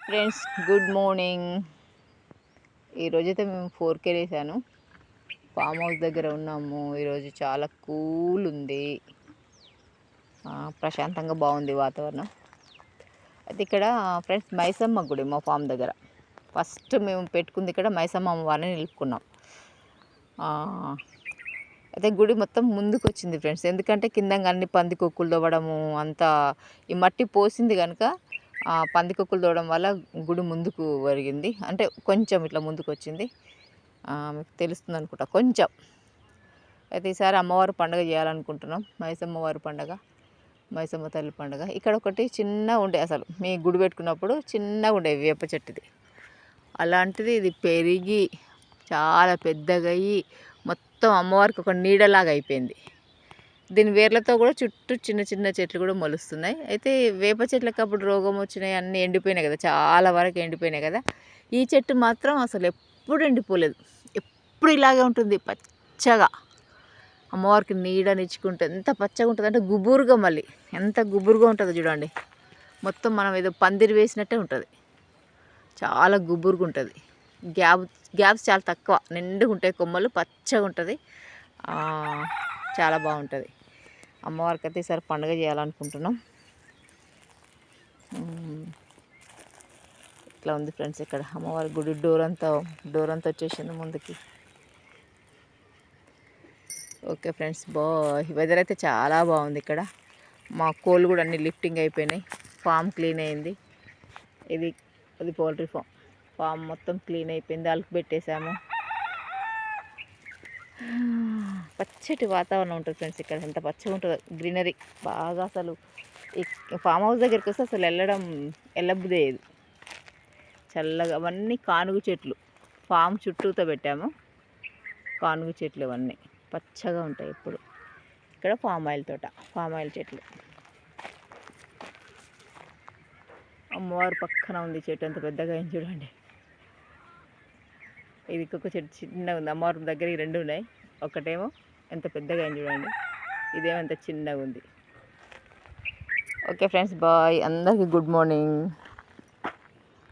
Friends good morning. ఈరోజైతే మేము 4కే లేసాను. Farm house దగ్గర ఉన్నాము. ఈరోజు చాలా కూల్ ఉంది, ప్రశాంతంగా బాగుంది వాతావరణం. అయితే ఇక్కడ ఫ్రెండ్స్ మైసమ్మ గుడి మా ఫామ్ దగ్గర ఫస్ట్ మేము పెట్టుకుంది ఇక్కడ మైసమ్మ అమ్మవారిని నిలుపుకున్నాం. అయితే గుడి మొత్తం ముందుకు వచ్చింది ఫ్రెండ్స్, ఎందుకంటే కింద అన్ని పందికొక్కులు తవ్వడము అంతా ఈ మట్టి పోసింది కనుక పందికొక్కులు తోవడం వల్ల గుడి ముందుకు ఒరిగింది, అంటే కొంచెం ఇట్లా ముందుకు వచ్చింది. మీకు తెలుస్తుంది అనుకుంటా కొంచెం. అయితే ఈసారి అమ్మవారు పండుగ చేయాలనుకుంటున్నాం, మైసమ్మ వారి పండుగ, మైసమ్మ తల్లి పండుగ. ఇక్కడ ఒకటి చిన్న ఉండే, అసలు మీ గుడి పెట్టుకున్నప్పుడు చిన్నగా ఉండేవి వేప చెట్టుది, అలాంటిది ఇది పెరిగి చాలా పెద్దగా అయ్యి మొత్తం అమ్మవారికి ఒక నీడలాగా అయిపోయింది. దీని వేర్లతో కూడా చుట్టూ చిన్న చిన్న చెట్లు కూడా మొలుస్తున్నాయి. అయితే వేప చెట్లకు అప్పుడు రోగం వచ్చినాయి, అన్నీ ఎండిపోయినాయి కదా, చాలా వరకు ఎండిపోయినాయి కదా. ఈ చెట్టు మాత్రం అసలు ఎప్పుడు ఎండిపోలేదు, ఎప్పుడు ఇలాగే ఉంటుంది పచ్చగా. అమ్మవారికి నీడనిచ్చుకుంటే ఎంత పచ్చగా ఉంటుంది అంటే గుబురుగా, మళ్ళీ ఎంత గుబురుగా ఉంటుందో చూడండి. మొత్తం మనం ఏదో పందిరి వేసినట్టే ఉంటుంది, చాలా గుబురుగా ఉంటుంది. గ్యాప్స్ చాలా తక్కువ, నిండుగా ఉంటాయి కొమ్మలు, పచ్చగా ఉంటుంది, చాలా బాగుంటుంది. అమ్మవారికి అయితే ఈసారి పండుగ చేయాలనుకుంటున్నాం. ఇట్లా ఉంది ఫ్రెండ్స్ ఇక్కడ అమ్మవారి గుడి. డోర్ అంతా వచ్చేసింది ముందుకి. ఓకే ఫ్రెండ్స్, వెదర్ అయితే చాలా బాగుంది ఇక్కడ. మా కోళ్ళు కూడా అన్ని లిఫ్టింగ్ అయిపోయినాయి, ఫామ్ క్లీన్ అయింది. అది పౌల్ట్రీ ఫామ్ మొత్తం క్లీన్ అయిపోయింది, అలుకు పెట్టేశాము. పచ్చటి వాతావరణం ఉంటుంది ఫ్రెండ్స్ ఇక్కడ, ఎంత పచ్చగా ఉంటుందో, గ్రీనరీ బాగా. అసలు ఈ ఫామ్ హౌస్ దగ్గరికి వస్తే అసలు వెళ్ళబుదేయదు. చల్లగా, అవన్నీ కానుగు చెట్లు, ఫామ్ చుట్టూతో పెట్టాము కానుగు చెట్లు, ఇవన్నీ పచ్చగా ఉంటాయి ఎప్పుడు. ఇక్కడ ఫామ్ ఆయిల్ తోట, ఫామ్ ఆయిల్ చెట్లు. అమ్మవారు పక్కన ఉంది చెట్టు, ఎంత పెద్దగా అయింది చూడండి. ఇది ఇంకొక చెట్టు చిన్నగా ఉంది, అమ్మవారి దగ్గర ఈ రెండు ఉన్నాయి. ఒకటేమో ఎంత పెద్దగా అయింది చూడండి, ఇదేమో ఎంత చిన్నగా ఉంది. ఓకే ఫ్రెండ్స్, బాయ్, అందరికీ గుడ్ మార్నింగ్.